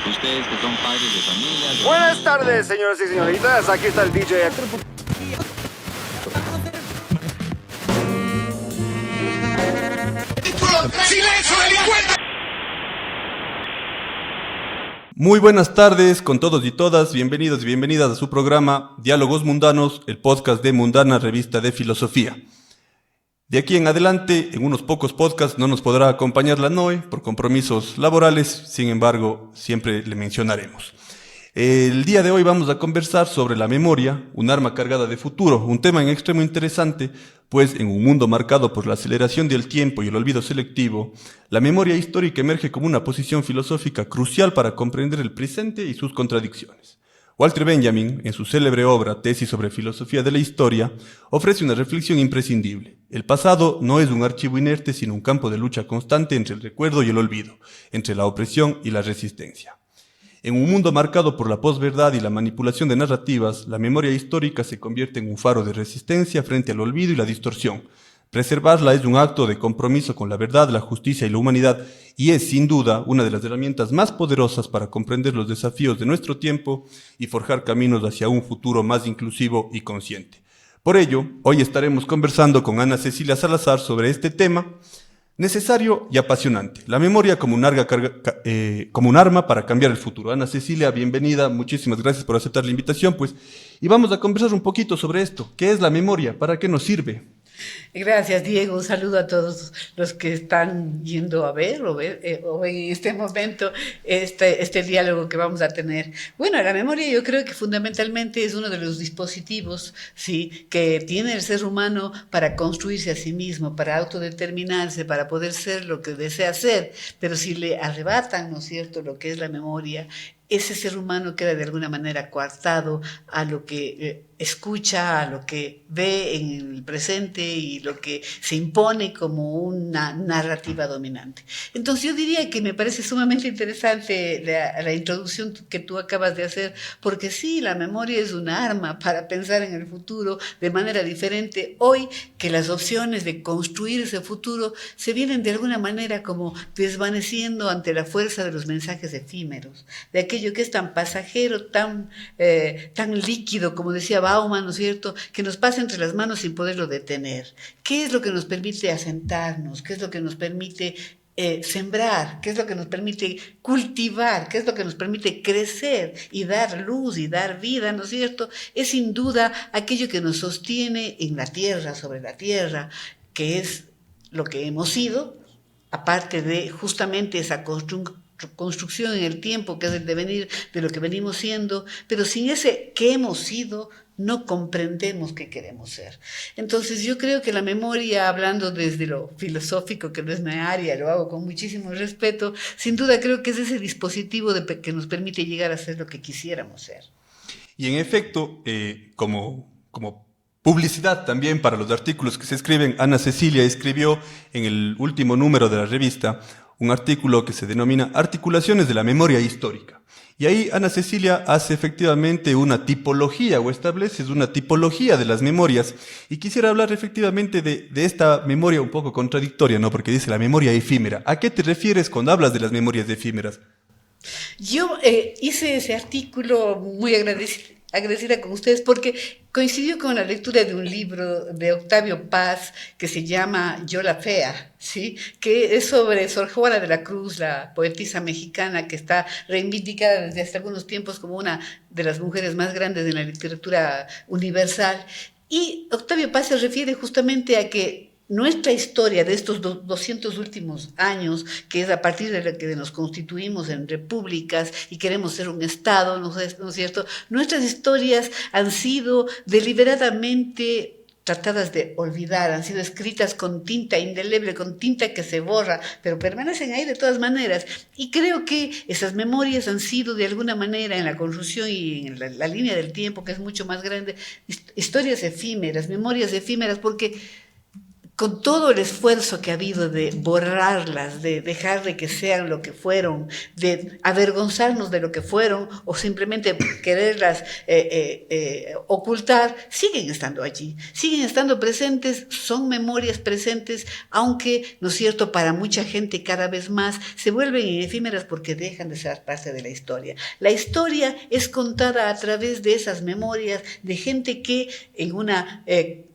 Ustedes que son padres de familia... Buenas tardes, señoras y señoritas. Aquí está el DJ. ¡Silencio, delincuente! Muy buenas tardes con todos y todas, bienvenidos y bienvenidas a su programa Diálogos Mundanos, el podcast de Mundana Revista de Filosofía. De aquí en adelante, en unos pocos podcasts no nos podrá acompañar la Noe por compromisos laborales, sin embargo, siempre le mencionaremos. El día de hoy vamos a conversar sobre la memoria, un arma cargada de futuro, un tema en extremo interesante, pues en un mundo marcado por la aceleración del tiempo y el olvido selectivo, la memoria histórica emerge como una posición filosófica crucial para comprender el presente y sus contradicciones. Walter Benjamin, en su célebre obra Tesis sobre filosofía de la historia, ofrece una reflexión imprescindible. El pasado no es un archivo inerte, sino un campo de lucha constante entre el recuerdo y el olvido, entre la opresión y la resistencia. En un mundo marcado por la posverdad y la manipulación de narrativas, la memoria histórica se convierte en un faro de resistencia frente al olvido y la distorsión. Preservarla es un acto de compromiso con la verdad, la justicia y la humanidad, y es, sin duda, una de las herramientas más poderosas para comprender los desafíos de nuestro tiempo y forjar caminos hacia un futuro más inclusivo y consciente. Por ello, hoy estaremos conversando con Ana Cecilia Salazar sobre este tema necesario y apasionante, la memoria como un arma para cambiar el futuro. Ana Cecilia, bienvenida, muchísimas gracias por aceptar la invitación, y vamos a conversar un poquito sobre esto. ¿Qué es la memoria? ¿Para qué nos sirve? Gracias, Diego. Un saludo a todos los que están yendo a ver o en este momento este diálogo que vamos a tener. Bueno, la memoria yo creo que fundamentalmente es uno de los dispositivos, ¿sí?, que tiene el ser humano para construirse a sí mismo, para autodeterminarse, para poder ser lo que desea ser. Pero si le arrebatan, ¿no es cierto?, lo que es la memoria, ese ser humano queda de alguna manera coartado a lo que escucha, a lo que ve en el presente y lo que se impone como una narrativa dominante. Entonces yo diría que me parece sumamente interesante la introducción que tú acabas de hacer, porque sí, la memoria es un arma para pensar en el futuro de manera diferente hoy, que las opciones de construir ese futuro se vienen de alguna manera como desvaneciendo ante la fuerza de los mensajes efímeros, de aquello que es tan pasajero, tan líquido, como decía Bauman, ¿no es cierto?, que nos pasa entre las manos sin poderlo detener. ¿Qué es lo que nos permite asentarnos? ¿Qué es lo que nos permite sembrar? ¿Qué es lo que nos permite cultivar? ¿Qué es lo que nos permite crecer y dar luz y dar vida, ¿no es cierto? Es sin duda aquello que nos sostiene en la tierra, sobre la tierra, que es lo que hemos sido, aparte de justamente esa construcción en el tiempo, que es el devenir de lo que venimos siendo, pero sin ese que hemos sido, no comprendemos qué queremos ser. Entonces yo creo que la memoria, hablando desde lo filosófico, que no es mi área, lo hago con muchísimo respeto, sin duda creo que es ese dispositivo que nos permite llegar a ser lo que quisiéramos ser. Y en efecto, como publicidad también para los artículos que se escriben, Ana Cecilia escribió en el último número de la revista un artículo que se denomina Articulaciones de la Memoria Histórica. Y ahí Ana Cecilia hace efectivamente una tipología o establece una tipología de las memorias. Y quisiera hablar efectivamente de esta memoria un poco contradictoria, ¿no? Porque dice la memoria efímera. ¿A qué te refieres cuando hablas de las memorias efímeras? Yo hice ese artículo muy agradecida con ustedes porque coincidió con la lectura de un libro de Octavio Paz que se llama Yo la Fea, ¿sí?, que es sobre Sor Juana de la Cruz, la poetisa mexicana que está reivindicada desde hace algunos tiempos como una de las mujeres más grandes de la literatura universal. Y Octavio Paz se refiere justamente a que nuestra historia de estos 200 últimos años, que es a partir de la que nos constituimos en repúblicas y queremos ser un Estado, ¿no es cierto? Nuestras historias han sido deliberadamente tratadas de olvidar, han sido escritas con tinta indeleble, con tinta que se borra, pero permanecen ahí de todas maneras. Y creo que esas memorias han sido de alguna manera en la construcción y en la línea del tiempo, que es mucho más grande, historias efímeras, memorias efímeras, porque con todo el esfuerzo que ha habido de borrarlas, de dejar de que sean lo que fueron, de avergonzarnos de lo que fueron o simplemente quererlas ocultar, siguen estando allí, siguen estando presentes, son memorias presentes, aunque, ¿no es cierto?, para mucha gente cada vez más se vuelven efímeras porque dejan de ser parte de la historia. La historia es contada a través de esas memorias de gente que en una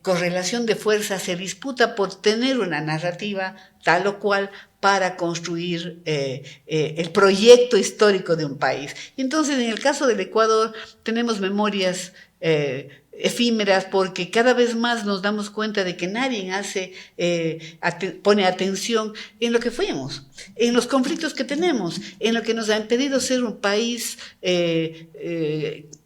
correlación de fuerzas se disputa por tener una narrativa tal o cual para construir el proyecto histórico de un país. Y entonces, en el caso del Ecuador, tenemos memorias efímeras porque cada vez más nos damos cuenta de que nadie pone atención en lo que fuimos, en los conflictos que tenemos, en lo que nos ha impedido ser un país,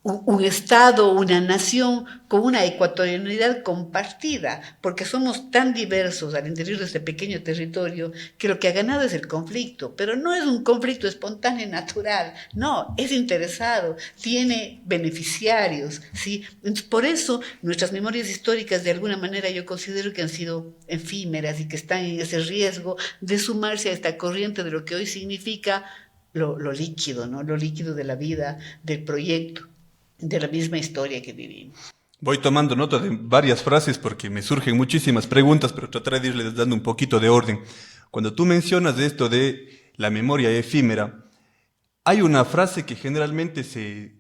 un Estado, una nación con una ecuatorianidad compartida, porque somos tan diversos al interior de este pequeño territorio que lo que ha ganado es el conflicto, pero no es un conflicto espontáneo y natural, no, es interesado, tiene beneficiarios, ¿sí? Entonces, por eso nuestras memorias históricas de alguna manera yo considero que han sido efímeras y que están en ese riesgo de sumarse a esta corriente de lo que hoy significa lo líquido, ¿no? Lo líquido de la vida, del proyecto, de la misma historia que vivimos. Voy tomando nota de varias frases porque me surgen muchísimas preguntas, pero trataré de irles dando un poquito de orden. Cuando tú mencionas esto de la memoria efímera, hay una frase que generalmente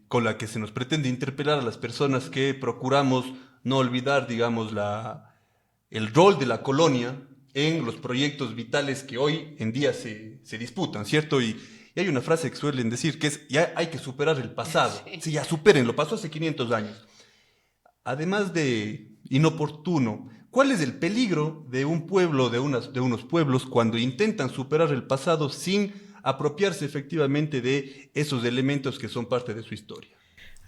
con la que se nos pretende interpelar a las personas que procuramos no olvidar, digamos, el rol de la colonia en los proyectos vitales que hoy en día se disputan, ¿cierto? Y hay una frase que suelen decir que es, ya hay que superar el pasado. Sí, ya superen, lo pasó hace 500 años. Además de inoportuno, ¿cuál es el peligro de un pueblo, de unos pueblos, cuando intentan superar el pasado sin apropiarse efectivamente de esos elementos que son parte de su historia?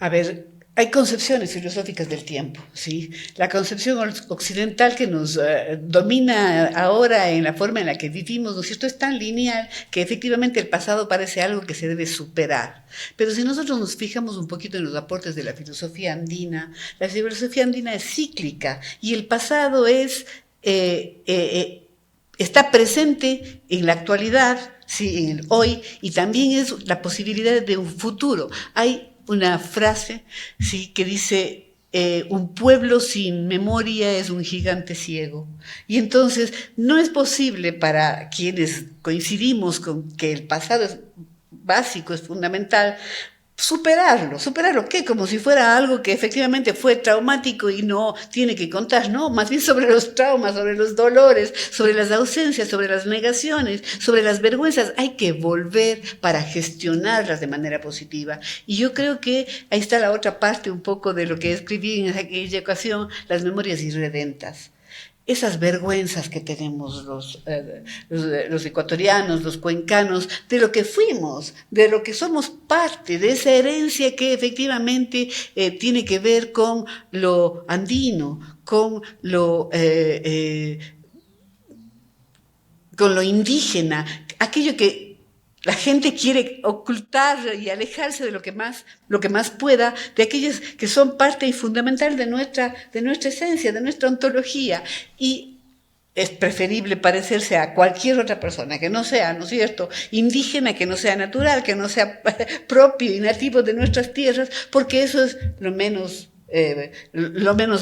A ver, hay concepciones filosóficas del tiempo, ¿sí? La concepción occidental que nos domina ahora en la forma en la que vivimos, ¿no es cierto?, es tan lineal que efectivamente el pasado parece algo que se debe superar. Pero si nosotros nos fijamos un poquito en los aportes de la filosofía andina, la filosofía andina es cíclica y el pasado está presente en la actualidad, sí, en el hoy, y también es la posibilidad de un futuro. Hay una frase, sí, que dice, un pueblo sin memoria es un gigante ciego. Y entonces no es posible para quienes coincidimos con que el pasado es básico, es fundamental, superarlo, ¿qué? Como si fuera algo que efectivamente fue traumático y no tiene que contar, no, más bien sobre los traumas, sobre los dolores, sobre las ausencias, sobre las negaciones, sobre las vergüenzas, hay que volver para gestionarlas de manera positiva. Y yo creo que ahí está la otra parte un poco de lo que escribí en aquella ocasión, las memorias irredentas. Esas vergüenzas que tenemos los ecuatorianos, los cuencanos, de lo que fuimos, de lo que somos parte, de esa herencia que efectivamente tiene que ver con lo andino, con lo indígena, aquello que la gente quiere ocultar y alejarse de lo que más pueda, de aquellos que son parte y fundamental de nuestra esencia, de nuestra ontología. Y es preferible parecerse a cualquier otra persona que no sea, ¿no es cierto?, indígena, que no sea natural, que no sea propio y nativo de nuestras tierras, porque eso es lo menos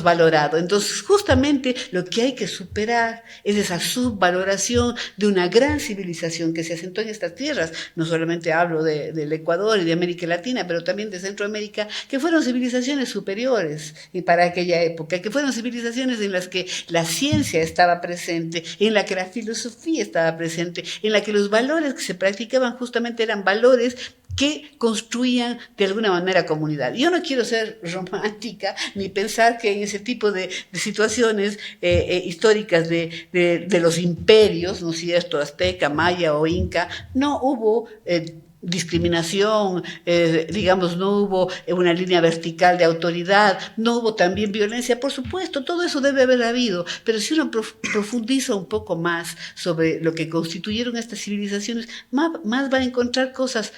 valorado. Entonces, justamente lo que hay que superar es esa subvaloración de una gran civilización que se asentó en estas tierras. No solamente hablo del Ecuador y de América Latina, pero también de Centroamérica, que fueron civilizaciones superiores y para aquella época, que fueron civilizaciones en las que la ciencia estaba presente, en la que la filosofía estaba presente, en la que los valores que se practicaban justamente eran valores que construían de alguna manera comunidad. Yo no quiero ser romántica ni pensar que en ese tipo de situaciones históricas de los imperios, ¿no es cierto?, azteca, maya o inca, no hubo discriminación, digamos, no hubo una línea vertical de autoridad, no hubo también violencia, por supuesto, todo eso debe haber habido, pero si uno profundiza un poco más sobre lo que constituyeron estas civilizaciones, más va a encontrar cosas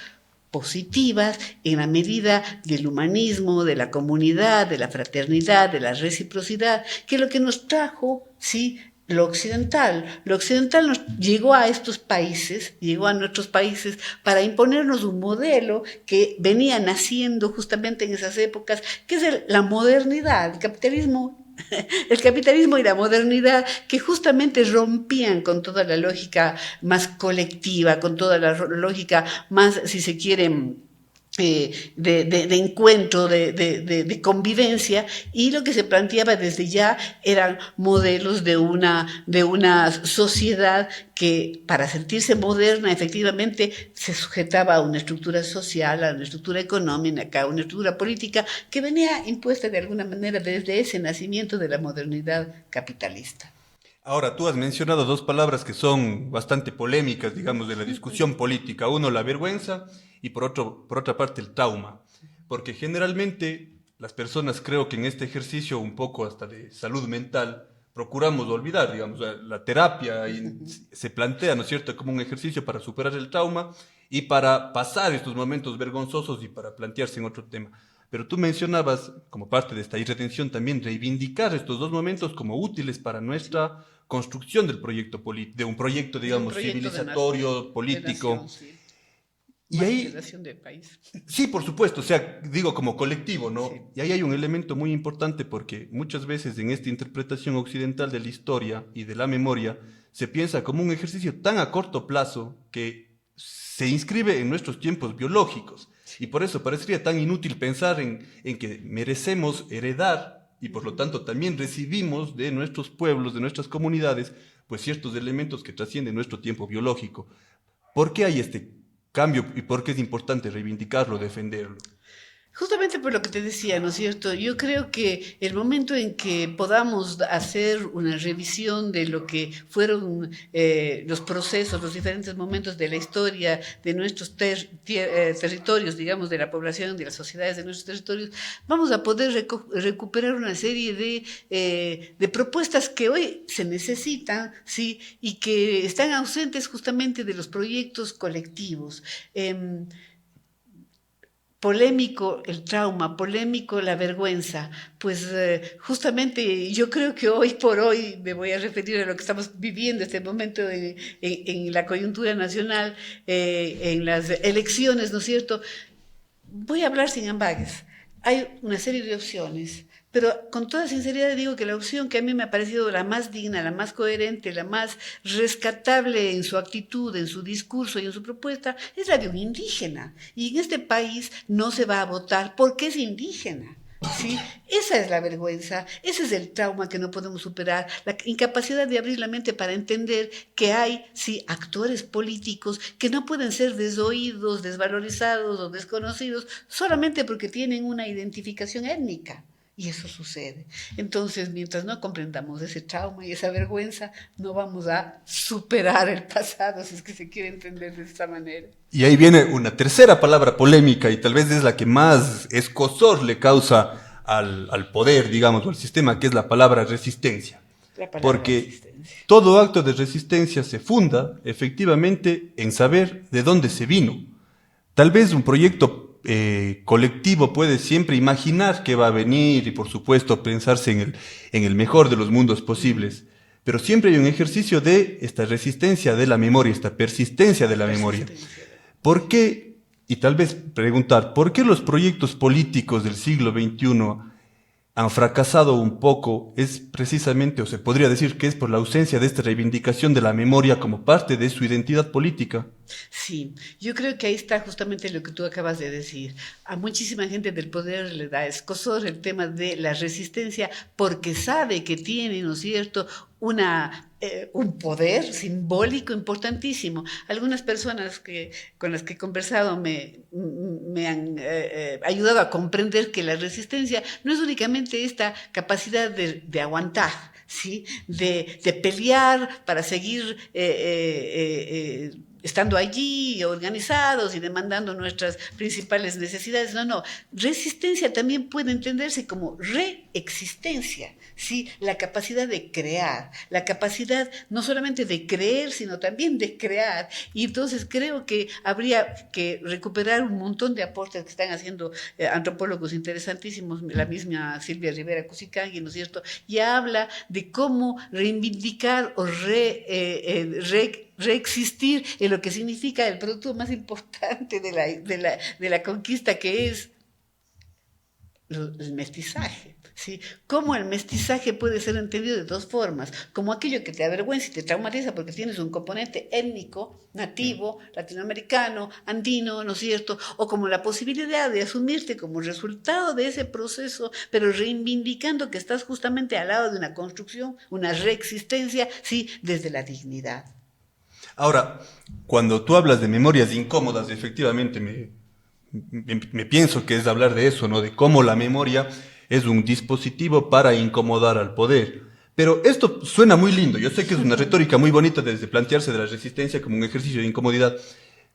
positivas en la medida del humanismo, de la comunidad, de la fraternidad, de la reciprocidad, que es lo que nos trajo, ¿sí?, lo occidental. Lo occidental llegó a estos países, llegó a nuestros países para imponernos un modelo que venía naciendo justamente en esas épocas, que es la modernidad, el capitalismo. El capitalismo y la modernidad que justamente rompían con toda la lógica más colectiva, con toda la lógica más, si se quiere, de encuentro, de convivencia, y lo que se planteaba desde ya eran modelos de una sociedad que para sentirse moderna efectivamente se sujetaba a una estructura social, a una estructura económica, a una estructura política que venía impuesta de alguna manera desde ese nacimiento de la modernidad capitalista. Ahora, tú has mencionado dos palabras que son bastante polémicas, digamos, de la discusión política. Uno, la vergüenza, y por otra parte, el trauma. Porque generalmente las personas, creo que en este ejercicio, un poco hasta de salud mental, procuramos olvidar, digamos, la terapia se plantea, ¿no es cierto?, como un ejercicio para superar el trauma y para pasar estos momentos vergonzosos y para plantearse en otro tema. Pero tú mencionabas, como parte de esta irredención, también reivindicar estos dos momentos como útiles para nuestra construcción del proyecto de un proyecto, digamos, civilizatorio, político. De nación, sí. Y Más ahí, de nación de país. sí, por supuesto, o sea, digo como colectivo, ¿no? Sí. Y ahí hay un elemento muy importante porque muchas veces en esta interpretación occidental de la historia y de la memoria se piensa como un ejercicio tan a corto plazo que se inscribe en nuestros tiempos biológicos. Y por eso parecería tan inútil pensar en que merecemos heredar y por lo tanto también recibimos de nuestros pueblos, de nuestras comunidades, pues ciertos elementos que trascienden nuestro tiempo biológico. ¿Por qué hay este cambio y por qué es importante reivindicarlo, defenderlo? Justamente por lo que te decía, ¿no es cierto? Yo creo que el momento en que podamos hacer una revisión de lo que fueron los procesos, los diferentes momentos de la historia de nuestros territorios, digamos, de la población, de las sociedades de nuestros territorios, vamos a poder recuperar una serie de propuestas que hoy se necesitan, ¿sí? Y que están ausentes justamente de los proyectos colectivos. Polémico el trauma, polémico la vergüenza, pues justamente yo creo que hoy por hoy, me voy a referir a lo que estamos viviendo este momento en la coyuntura nacional, en las elecciones, ¿no es cierto? Voy a hablar sin ambages. Hay una serie de opciones, pero con toda sinceridad digo que la opción que a mí me ha parecido la más digna, la más coherente, la más rescatable en su actitud, en su discurso y en su propuesta, es la de un indígena. Y en este país no se va a votar porque es indígena. ¿Sí? Esa es la vergüenza, ese es el trauma que no podemos superar, la incapacidad de abrir la mente para entender que hay, sí, actores políticos que no pueden ser desoídos, desvalorizados o desconocidos solamente porque tienen una identificación étnica. Y eso sucede. Entonces, mientras no comprendamos ese trauma y esa vergüenza, no vamos a superar el pasado, si es que se quiere entender de esta manera. Y ahí viene una tercera palabra polémica y tal vez es la que más escozor le causa al poder, digamos, o al sistema, que es la palabra resistencia. Porque resistencia. Todo acto de resistencia se funda efectivamente en saber de dónde se vino. Tal vez un proyecto colectivo puede siempre imaginar que va a venir y por supuesto pensarse en el mejor de los mundos posibles, pero siempre hay un ejercicio de esta resistencia de la memoria, esta persistencia de la memoria. ¿Por qué? Y tal vez preguntar, ¿por qué los proyectos políticos del siglo XXI han fracasado un poco? Es precisamente, o se podría decir que es por la ausencia de esta reivindicación de la memoria como parte de su identidad política. Sí, yo creo que ahí está justamente lo que tú acabas de decir. A muchísima gente del poder le da escozor el tema de la resistencia porque sabe que tiene, ¿no es cierto?, un poder simbólico importantísimo. Algunas personas con las que he conversado me han ayudado a comprender que la resistencia no es únicamente esta capacidad de aguantar, ¿sí?, de pelear para seguir estando allí organizados y demandando nuestras principales necesidades. No. Resistencia también puede entenderse como reexistencia, ¿sí? La capacidad de crear, la capacidad no solamente de creer, sino también de crear. Y entonces creo que habría que recuperar un montón de aportes que están haciendo antropólogos interesantísimos, la misma Silvia Rivera Cusicangui, ¿no es cierto? Y habla de cómo reivindicar o reexistir en lo que significa el producto más importante de la conquista, que es el mestizaje, ¿sí? Cómo el mestizaje puede ser entendido de dos formas, como aquello que te avergüenza y te traumatiza porque tienes un componente étnico, nativo, latinoamericano, andino, ¿no es cierto? O como la posibilidad de asumirte como resultado de ese proceso, pero reivindicando que estás justamente al lado de una construcción, una reexistencia, sí, desde la dignidad. Ahora, cuando tú hablas de memorias incómodas, efectivamente me pienso que es hablar de eso, ¿no? De cómo la memoria es un dispositivo para incomodar al poder. Pero esto suena muy lindo. Yo sé que es una retórica muy bonita desde plantearse de la resistencia como un ejercicio de incomodidad,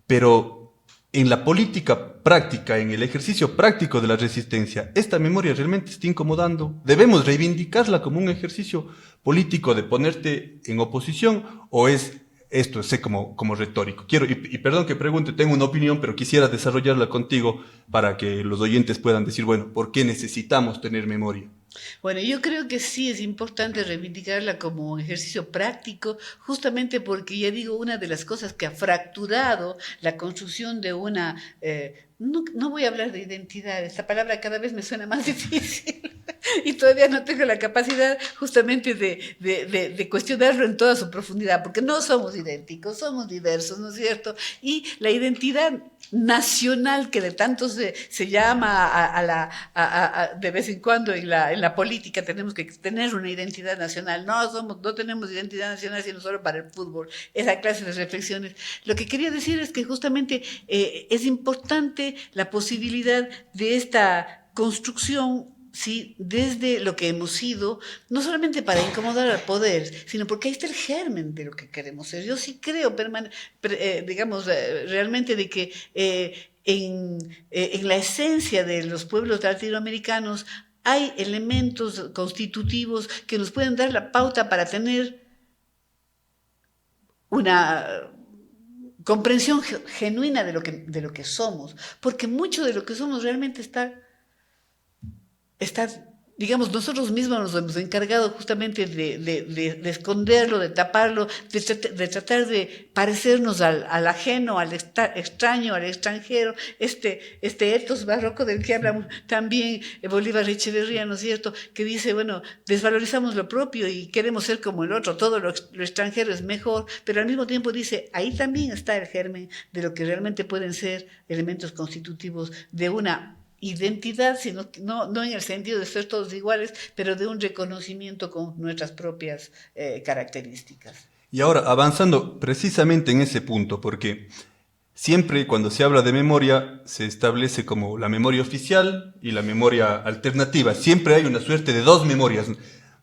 pero en la política práctica, en el ejercicio práctico de la resistencia, ¿esta memoria realmente está incomodando? ¿Debemos reivindicarla como un ejercicio político de ponerte en oposición o es esto, sé como retórico? Quiero, y perdón que pregunte, tengo una opinión, pero quisiera desarrollarla contigo para que los oyentes puedan decir, bueno, ¿por qué necesitamos tener memoria? Bueno, yo creo que sí es importante reivindicarla como un ejercicio práctico, justamente porque, ya digo, una de las cosas que ha fracturado la construcción de una... no voy a hablar de identidad, esta palabra cada vez me suena más difícil y todavía no tengo la capacidad justamente de cuestionarlo en toda su profundidad, porque no somos idénticos, somos diversos, ¿no es cierto? Y la identidad nacional que de tanto se llama de vez en cuando en la política, tenemos que tener una identidad nacional. No tenemos identidad nacional sino solo para el fútbol. Esa clase de reflexiones. Lo que quería decir es que justamente es importante la posibilidad de esta construcción, ¿sí? Desde lo que hemos sido, no solamente para incomodar al poder, sino porque ahí está el germen de lo que queremos ser. Yo sí creo, realmente de que en la esencia de los pueblos latinoamericanos hay elementos constitutivos que nos pueden dar la pauta para tener una comprensión genuina de lo que somos, porque mucho de lo que somos realmente está, digamos, nosotros mismos nos hemos encargado justamente de esconderlo, de taparlo, de tratar de parecernos al ajeno, al extraño, al extranjero, este ethos barroco del que habla también Bolívar Echeverría, ¿no es cierto?, que dice, bueno, desvalorizamos lo propio y queremos ser como el otro, todo lo extranjero es mejor, pero al mismo tiempo dice, ahí también está el germen de lo que realmente pueden ser elementos constitutivos de una identidad, sino no en el sentido de ser todos iguales, pero de un reconocimiento con nuestras propias características. Y ahora, avanzando precisamente en ese punto, porque siempre cuando se habla de memoria se establece como la memoria oficial y la memoria alternativa. Siempre hay una suerte de dos memorias.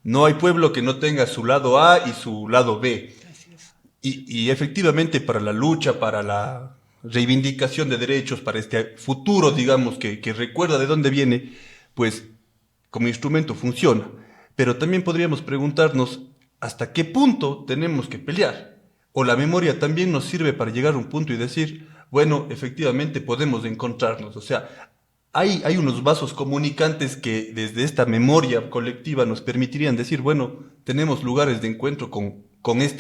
No hay pueblo que no tenga su lado A y su lado B. Así es. Y efectivamente para la lucha, para la reivindicación de derechos, para este futuro, digamos, que recuerda de dónde viene, pues como instrumento funciona. Pero también podríamos preguntarnos hasta qué punto tenemos que pelear. O la memoria también nos sirve para llegar a un punto y decir, bueno, efectivamente podemos encontrarnos. O sea, hay unos vasos comunicantes que desde esta memoria colectiva nos permitirían decir, bueno, tenemos lugares de encuentro con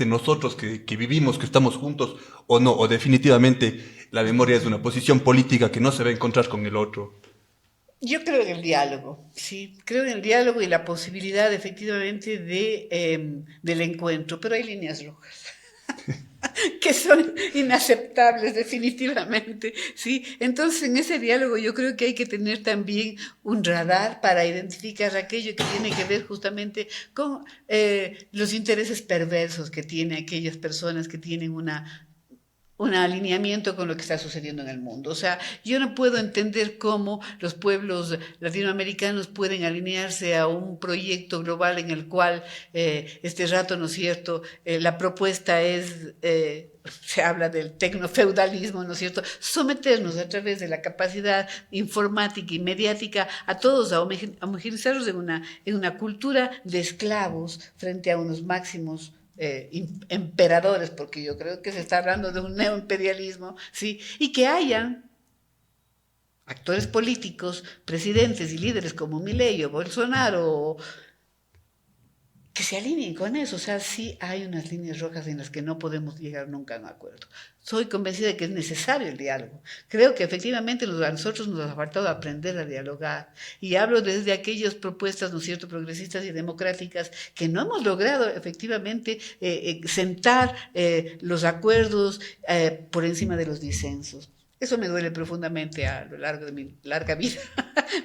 nosotros que vivimos, que estamos juntos, o no, o definitivamente la memoria es una posición política que no se va a encontrar con el otro. Yo creo en el diálogo, sí, creo en el diálogo y la posibilidad efectivamente del encuentro, pero hay líneas rojas que son inaceptables definitivamente, ¿sí? Entonces en ese diálogo yo creo que hay que tener también un radar para identificar aquello que tiene que ver justamente con los intereses perversos que tienen aquellas personas que tienen una un alineamiento con lo que está sucediendo en el mundo. O sea, yo no puedo entender cómo los pueblos latinoamericanos pueden alinearse a un proyecto global en el cual este rato, ¿no es cierto?, la propuesta es, se habla del tecnofeudalismo, ¿no es cierto?, someternos a través de la capacidad informática y mediática a todos, a homogeneizarlos en una cultura de esclavos frente a unos máximos emperadores, porque yo creo que se está hablando de un neoimperialismo, ¿sí? Y que hayan actores políticos, presidentes y líderes como Milei o Bolsonaro, que se alineen con eso. O sea, sí hay unas líneas rojas en las que no podemos llegar nunca a un acuerdo. Soy convencida de que es necesario el diálogo. Creo que efectivamente a nosotros nos ha faltado aprender a dialogar. Y hablo desde aquellas propuestas, ¿no es cierto?, progresistas y democráticas, que no hemos logrado efectivamente sentar los acuerdos por encima de los disensos. Eso me duele profundamente a lo largo de mi larga vida.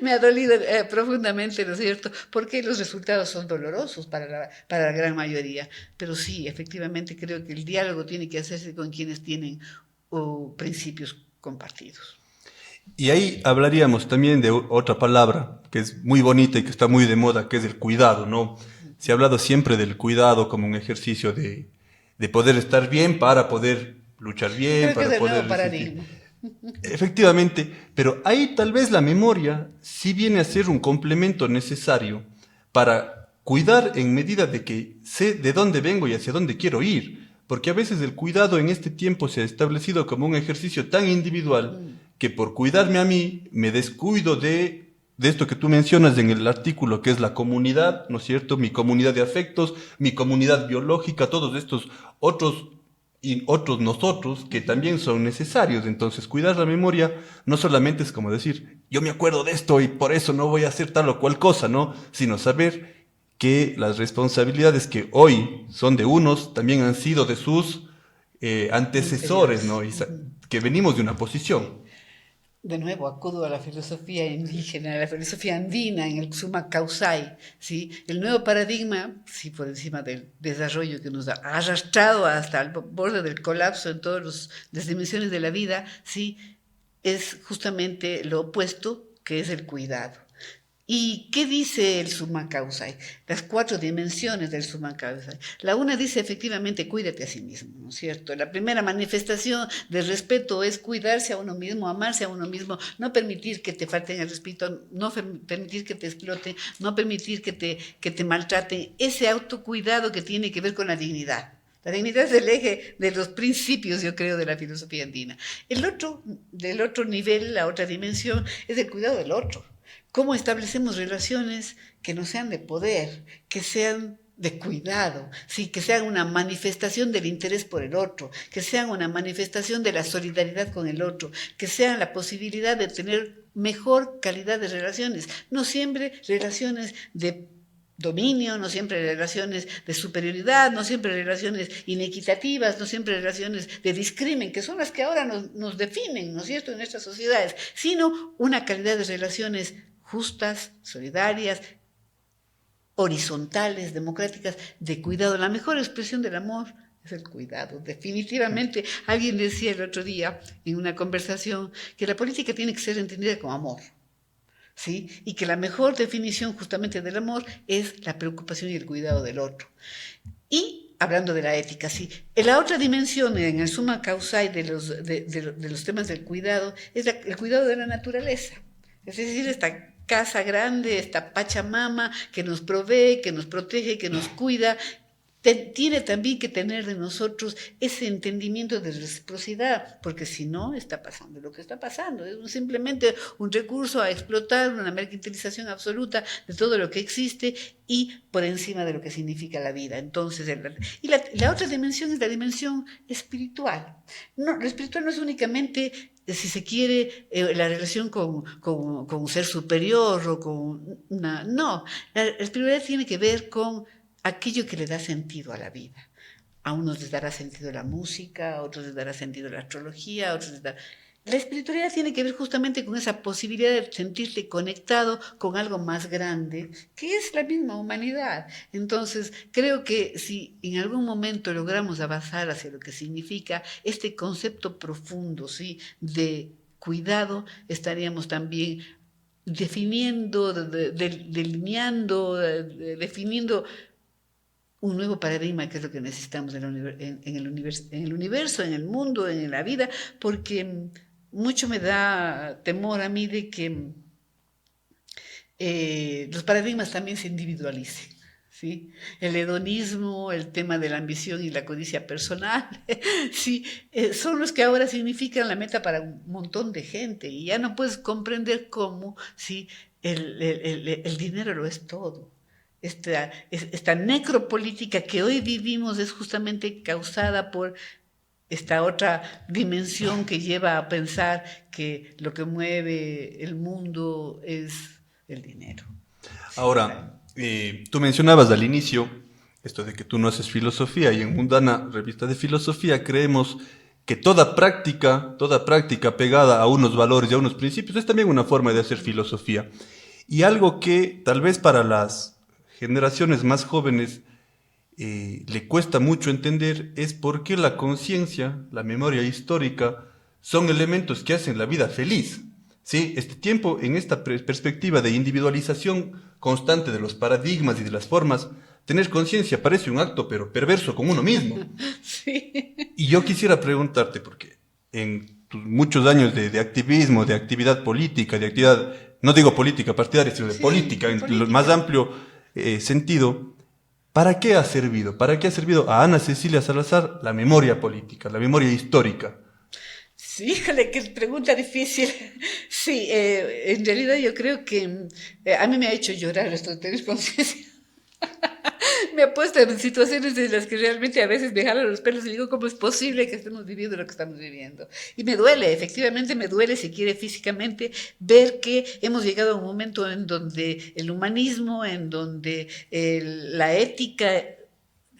Me ha dolido profundamente, ¿no es cierto?, porque los resultados son dolorosos para la gran mayoría. Pero sí, efectivamente creo que el diálogo tiene que hacerse con quienes tienen principios compartidos. Y ahí hablaríamos también de otra palabra que es muy bonita y que está muy de moda, que es el cuidado, ¿no? Se ha hablado siempre del cuidado como un ejercicio de poder estar bien para poder luchar bien, creo para que es el poder nuevo paradigma. Efectivamente, pero ahí tal vez la memoria sí viene a ser un complemento necesario para cuidar en medida de que sé de dónde vengo y hacia dónde quiero ir, porque a veces el cuidado en este tiempo se ha establecido como un ejercicio tan individual que por cuidarme a mí me descuido de esto que tú mencionas en el artículo, que es la comunidad, ¿no es cierto? Mi comunidad de afectos, mi comunidad biológica, todos estos otros y otros nosotros que también son necesarios. Entonces, cuidar la memoria no solamente es como decir, yo me acuerdo de esto y por eso no voy a hacer tal o cual cosa, ¿no? Sino saber que las responsabilidades que hoy son de unos también han sido de sus antecesores, ¿no? Y que venimos de una posición. De nuevo, acudo a la filosofía indígena, a la filosofía andina, en el Summa Causai, ¿sí? El nuevo paradigma, sí, por encima del desarrollo que nos ha arrastrado hasta el borde del colapso en todas las dimensiones de la vida, ¿sí? Es justamente lo opuesto, que es el cuidado. ¿Y qué dice el Summa Causai? Las 4 dimensiones del Summa Causai. La una dice efectivamente, cuídate a sí mismo, ¿no es cierto? La primera manifestación de respeto es cuidarse a uno mismo, amarse a uno mismo, no permitir que te falten el respeto, no permitir que te exploten, no permitir que te maltraten. Ese autocuidado que tiene que ver con la dignidad. La dignidad es el eje de los principios, yo creo, de la filosofía andina. Del otro nivel, la otra dimensión, es el cuidado del otro. ¿Cómo establecemos relaciones que no sean de poder, que sean de cuidado, ¿sí? Que sean una manifestación del interés por el otro, que sean una manifestación de la solidaridad con el otro, que sean la posibilidad de tener mejor calidad de relaciones, no siempre relaciones de dominio, no siempre relaciones de superioridad, no siempre relaciones inequitativas, no siempre relaciones de discrimen, que son las que ahora nos definen, ¿no es cierto?, en nuestras sociedades, sino una calidad de relaciones justas, solidarias, horizontales, democráticas, de cuidado. La mejor expresión del amor es el cuidado, definitivamente. Alguien decía el otro día en una conversación que la política tiene que ser entendida como amor, ¿sí? Y que la mejor definición justamente del amor es la preocupación y el cuidado del otro. Y hablando de la ética, sí. La otra dimensión en el Summa Causai de los temas del cuidado es el cuidado de la naturaleza. Es decir, esta casa grande, esta Pachamama que nos provee, que nos protege, que nos cuida, tiene también que tener de nosotros ese entendimiento de reciprocidad, porque si no, está pasando lo que está pasando. Es simplemente un recurso a explotar, una mercantilización absoluta de todo lo que existe y por encima de lo que significa la vida. Entonces, la otra dimensión es la dimensión espiritual. No, lo espiritual no es únicamente, si se quiere, la relación con un ser superior o con una... No, la espiritualidad tiene que ver con aquello que le da sentido a la vida. A unos les dará sentido la música, a otros les dará sentido la astrología, a otros les dará... La espiritualidad tiene que ver justamente con esa posibilidad de sentirte conectado con algo más grande, que es la misma humanidad. Entonces, creo que si en algún momento logramos avanzar hacia lo que significa este concepto profundo, ¿sí?, de cuidado, estaríamos también definiendo, delineando, definiendo un nuevo paradigma, que es lo que necesitamos en el universo, en el mundo, en la vida, porque mucho me da temor a mí de que los paradigmas también se individualicen, ¿sí? El hedonismo, el tema de la ambición y la codicia personal, sí, son los que ahora significan la meta para un montón de gente, y ya no puedes comprender cómo, ¿sí?, el dinero lo es todo. Esta necropolítica que hoy vivimos es justamente causada por esta otra dimensión que lleva a pensar que lo que mueve el mundo es el dinero. Ahora, tú mencionabas al inicio esto de que tú no haces filosofía, y en Mundana, revista de filosofía, creemos que toda práctica pegada a unos valores y a unos principios es también una forma de hacer filosofía. Y algo que tal vez para las generaciones más jóvenes le cuesta mucho entender es por qué la conciencia, la memoria histórica, son elementos que hacen la vida feliz. ¿Sí? Este tiempo, en esta perspectiva de individualización constante de los paradigmas y de las formas, tener conciencia parece un acto pero perverso con uno mismo. Sí. Y yo quisiera preguntarte, porque en tus muchos años de activismo, de actividad política, de actividad, no digo política partidaria, sino de política, en el más amplio sentido, ¿para qué ha servido? ¿Para qué ha servido a Ana Cecilia Salazar la memoria política, la memoria histórica? Sí, híjole, qué pregunta difícil. Sí, en realidad yo creo que a mí me ha hecho llorar esto de tener conciencia. Me ha puesto en situaciones en las que realmente a veces me jalan los pelos y digo, ¿cómo es posible que estemos viviendo lo que estamos viviendo? Y me duele, efectivamente me duele, si quiere físicamente, ver que hemos llegado a un momento en donde el humanismo, en donde la ética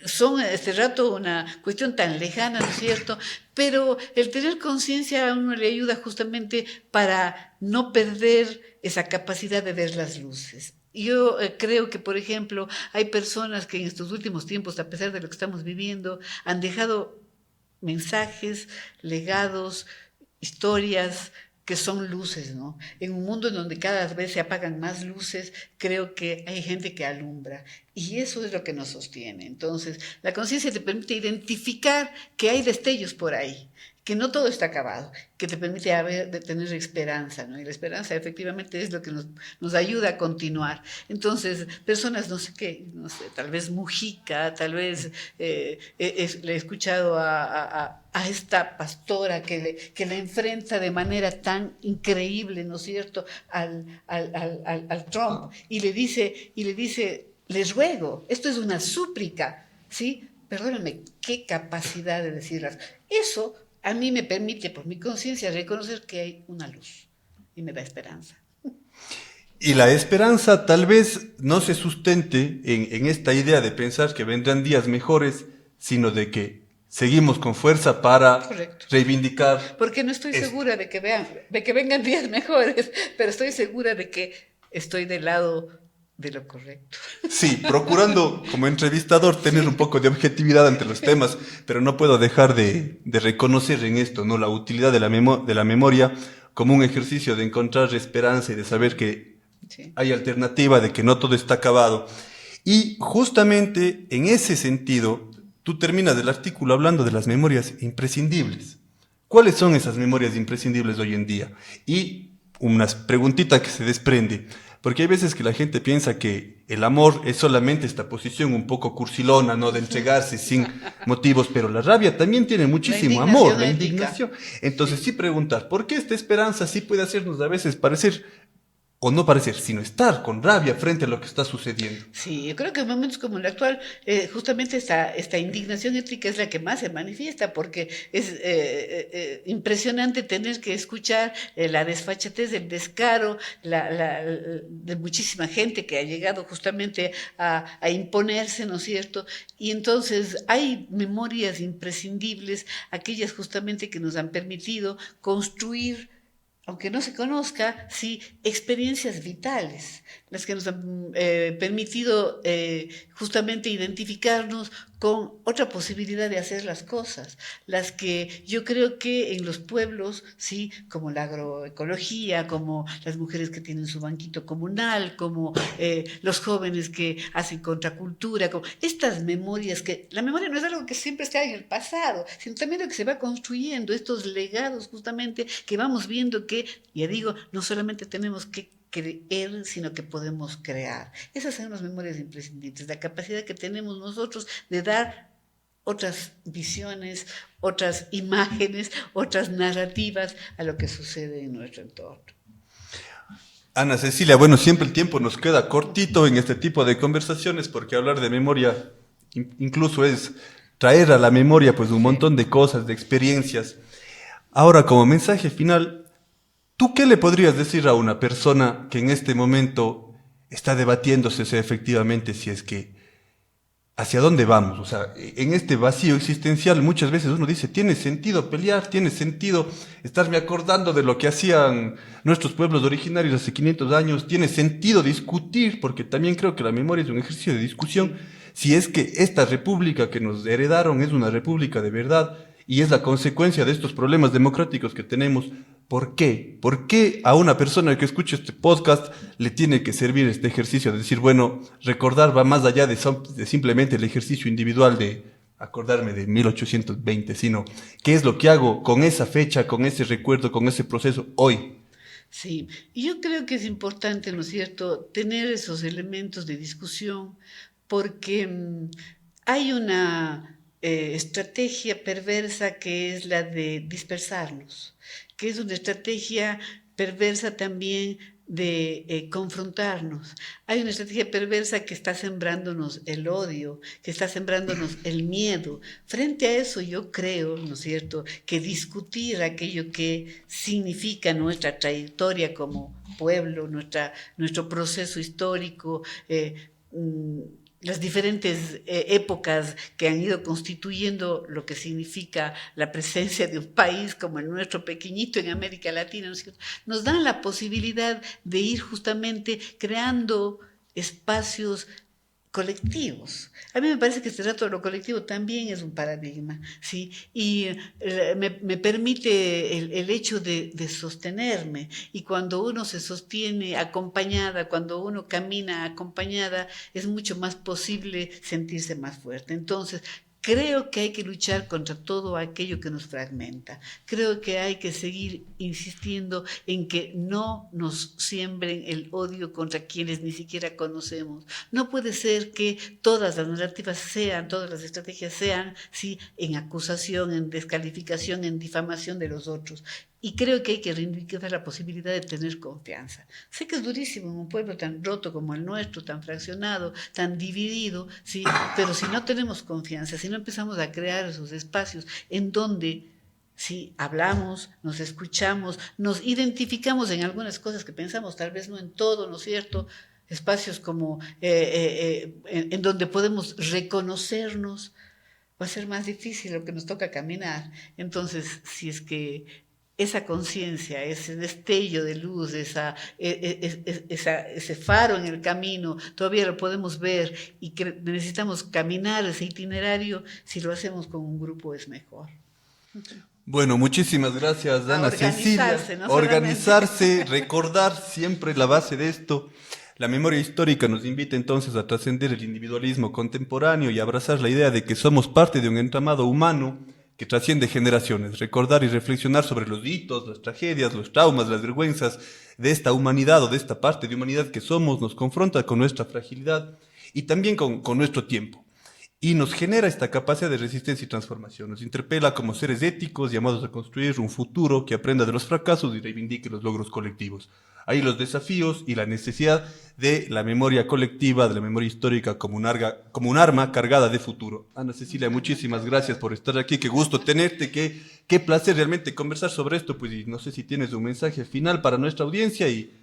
son este rato una cuestión tan lejana, ¿no es cierto? Pero el tener conciencia a uno le ayuda justamente para no perder esa capacidad de ver las luces. Yo creo que, por ejemplo, hay personas que en estos últimos tiempos, a pesar de lo que estamos viviendo, han dejado mensajes, legados, historias que son luces, ¿no? En un mundo en donde cada vez se apagan más luces, creo que hay gente que alumbra, y eso es lo que nos sostiene. Entonces, la conciencia te permite identificar que hay destellos por ahí, que no todo está acabado, que te permite tener esperanza, ¿no? Y la esperanza efectivamente es lo que nos ayuda a continuar. Entonces, personas, no sé qué, no sé, tal vez Mujica, tal vez le he escuchado a esta pastora que la enfrenta de manera tan increíble, ¿no es cierto?, al Trump, y le dice, les ruego, esto es una súplica, ¿sí? Perdónenme, qué capacidad de decirlas. Eso a mí me permite, por mi conciencia, reconocer que hay una luz y me da esperanza. Y la esperanza tal vez no se sustente en esta idea de pensar que vendrán días mejores, sino de que seguimos con fuerza para reivindicar. Porque no estoy segura de que vengan días mejores, pero estoy segura de que estoy del lado de lo correcto. Sí, procurando como entrevistador tener un poco de objetividad ante los temas, pero no puedo dejar de reconocer en esto, ¿no?, la utilidad de la memoria como un ejercicio de encontrar esperanza y de saber que hay alternativa, de que no todo está acabado. Y justamente en ese sentido, tú terminas el artículo hablando de las memorias imprescindibles. ¿Cuáles son esas memorias imprescindibles hoy en día? Y unas preguntitas que se desprende. Porque hay veces que la gente piensa que el amor es solamente esta posición un poco cursilona, ¿no?, de entregarse sin motivos, pero la rabia también tiene muchísimo amor, la indignación. Entonces sí preguntar, ¿por qué esta esperanza sí puede hacernos a veces parecer o no parecer, sino estar con rabia frente a lo que está sucediendo. Sí, yo creo que en momentos como el actual, justamente esta indignación ética es la que más se manifiesta, porque es impresionante tener que escuchar la desfachatez, el descaro de muchísima gente que ha llegado justamente a imponerse, ¿no es cierto? Y entonces hay memorias imprescindibles, aquellas justamente que nos han permitido construir, aunque no se conozca, sí, experiencias vitales, las que nos han permitido justamente identificarnos con otra posibilidad de hacer las cosas, las que yo creo que en los pueblos, sí, como la agroecología, como las mujeres que tienen su banquito comunal, como los jóvenes que hacen contracultura, como estas memorias, que la memoria no es algo que siempre está en el pasado, sino también lo que se va construyendo, estos legados justamente que vamos viendo que, ya digo, no solamente tenemos que creer, sino que podemos crear. Esas son las memorias imprescindibles, la capacidad que tenemos nosotros de dar otras visiones, otras imágenes, otras narrativas a lo que sucede en nuestro entorno. Ana Cecilia, bueno, siempre el tiempo nos queda cortito en este tipo de conversaciones porque hablar de memoria incluso es traer a la memoria pues un montón de cosas, de experiencias. Ahora, como mensaje final, ¿tú qué le podrías decir a una persona que en este momento está debatiéndose efectivamente si es que hacia dónde vamos? O sea, en este vacío existencial muchas veces uno dice, ¿tiene sentido pelear? ¿Tiene sentido estarme acordando de lo que hacían nuestros pueblos originarios hace 500 años? ¿Tiene sentido discutir? Porque también creo que la memoria es un ejercicio de discusión. Si es que esta república que nos heredaron es una república de verdad y es la consecuencia de estos problemas democráticos que tenemos, ¿por qué? ¿Por qué a una persona que escucha este podcast le tiene que servir este ejercicio de decir, bueno, recordar va más allá de simplemente el ejercicio individual de acordarme de 1820, sino qué es lo que hago con esa fecha, con ese recuerdo, con ese proceso hoy? Sí, y yo creo que es importante, ¿no es cierto?, tener esos elementos de discusión, porque hay una estrategia perversa que es la de dispersarnos, que es una estrategia perversa también de confrontarnos. Hay una estrategia perversa que está sembrándonos el odio, que está sembrándonos el miedo. Frente a eso yo creo, ¿no es cierto?, que discutir aquello que significa nuestra trayectoria como pueblo, nuestro proceso histórico, las diferentes épocas que han ido constituyendo lo que significa la presencia de un país como el nuestro, pequeñito en América Latina, ¿no es cierto?, nos dan la posibilidad de ir justamente creando espacios colectivos. A mí me parece que este trato de lo colectivo también es un paradigma, ¿sí? Y me permite el hecho de sostenerme, y cuando uno se sostiene acompañada, cuando uno camina acompañada, es mucho más posible sentirse más fuerte. Entonces, creo que hay que luchar contra todo aquello que nos fragmenta. Creo que hay que seguir insistiendo en que no nos siembren el odio contra quienes ni siquiera conocemos. No puede ser que todas las narrativas sean, todas las estrategias sean, sí, en acusación, en descalificación, en difamación de los otros. Y creo que hay que reivindicar la posibilidad de tener confianza. Sé que es durísimo en un pueblo tan roto como el nuestro, tan fraccionado, tan dividido, ¿sí? Pero si no tenemos confianza, si no empezamos a crear esos espacios en donde sí hablamos, nos escuchamos, nos identificamos en algunas cosas que pensamos, tal vez no en todo, ¿no es cierto?, espacios como en donde podemos reconocernos, va a ser más difícil lo que nos toca caminar. Entonces, si es que esa conciencia, ese destello de luz, ese faro en el camino, todavía lo podemos ver, y que necesitamos caminar ese itinerario, si lo hacemos con un grupo es mejor. Bueno, muchísimas gracias, Ana Cecilia. ¿No? Organizarse, recordar siempre la base de esto. La memoria histórica nos invita entonces a trascender el individualismo contemporáneo y abrazar la idea de que somos parte de un entramado humano que trasciende generaciones. Recordar y reflexionar sobre los hitos, las tragedias, los traumas, las vergüenzas de esta humanidad o de esta parte de humanidad que somos, nos confronta con nuestra fragilidad y también con nuestro tiempo. Y nos genera esta capacidad de resistencia y transformación. Nos interpela como seres éticos llamados a construir un futuro que aprenda de los fracasos y reivindique los logros colectivos. ahí los desafíos y la necesidad de la memoria colectiva, de la memoria histórica como un arma cargada de futuro. Ana Cecilia, muchísimas gracias por estar aquí, qué gusto tenerte, qué placer realmente conversar sobre esto, pues y no sé si tienes un mensaje final para nuestra audiencia y...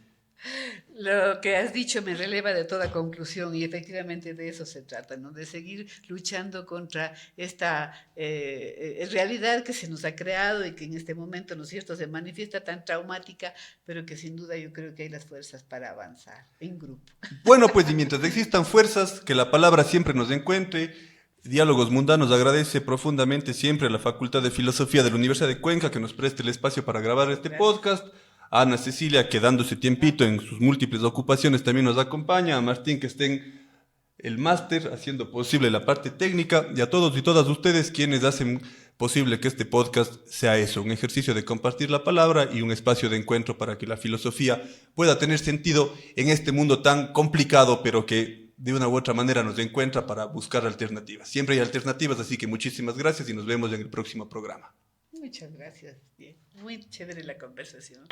Lo que has dicho me releva de toda conclusión y efectivamente de eso se trata, ¿no? De seguir luchando contra esta realidad que se nos ha creado y que en este momento, ¿no es cierto?, se manifiesta tan traumática, pero que sin duda yo creo que hay las fuerzas para avanzar en grupo. Bueno, pues y mientras existan fuerzas, que la palabra siempre nos encuentre. Diálogos Mundanos agradece profundamente siempre a la Facultad de Filosofía de la Universidad de Cuenca que nos preste el espacio para grabar este podcast. A Ana Cecilia, que dándose tiempito en sus múltiples ocupaciones también nos acompaña. A Martín, que esté en el máster haciendo posible la parte técnica. Y a todos y todas ustedes quienes hacen posible que este podcast sea eso, un ejercicio de compartir la palabra y un espacio de encuentro para que la filosofía pueda tener sentido en este mundo tan complicado, pero que de una u otra manera nos encuentra para buscar alternativas. Siempre hay alternativas, así que muchísimas gracias y nos vemos en el próximo programa. Muchas gracias. Bien. Muy chévere la conversación.